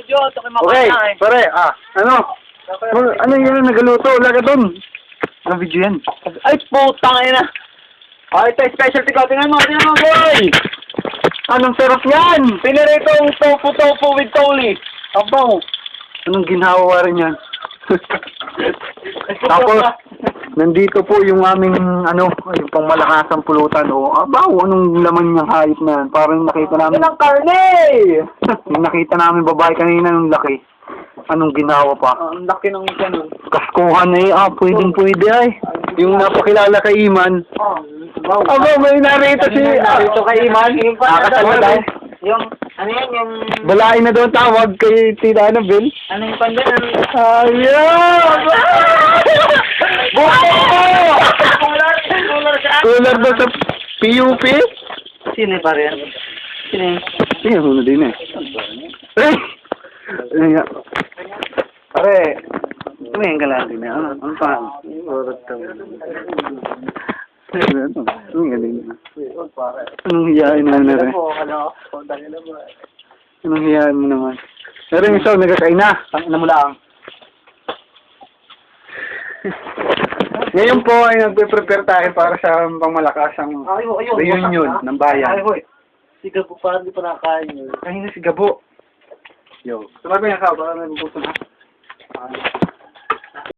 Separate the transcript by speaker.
Speaker 1: medyo. Ito kayo
Speaker 2: Okay,
Speaker 1: mapana eh.
Speaker 2: pare, ano? Ano yun, nagaluto? Wala ka dun. Ano video yan?
Speaker 1: Ay, putang ina.
Speaker 2: Ito, specialty ko. Tingnan mo, boy! Anong sarap yan?
Speaker 1: Pinaritong tofu with toli.
Speaker 2: Abaw! Anong ginhawa rin yan? Tapos, nandito po yung aming, yung pangmalakasang pulutan. Abaw, anong laman niyang hayop na yan? Parang nakita namin...
Speaker 1: Ilang karne!
Speaker 2: Yung nakita namin babae kanina ng laki. Anong ginawa pa?
Speaker 1: Ang laki ng ganun.
Speaker 2: Kaskuhan eh, pwede ay. Yung napakilala kay Iman. Aba, may narito si...
Speaker 1: Narito kay Iman.
Speaker 2: Nakasama daw.
Speaker 1: Yung, ano yan, yung...
Speaker 2: Balain na daw ang tawag kay Tita Annabelle.
Speaker 1: Ano yung panda?
Speaker 2: Ayun! Buko! Kular daw sa PUP?
Speaker 1: Sino pa rin? Sino yun?
Speaker 2: Sige, muna din eh. Ay! Pare, tumingin ka lang din eh. Ano pa? Anong hiyain mo na rin? Anong hiyain mo naman? Pero yung isa, nagkakain na.
Speaker 1: Ano mo lang?
Speaker 2: Ngayon po ay nagpe-prepare tayo para sa pangmalakasang reunion ng bayan.
Speaker 1: Si Gabo pa, hindi pa nakakain yun.
Speaker 2: Kanina si Gabo. Yo. Tumabi nga ka, baka may bubuto na.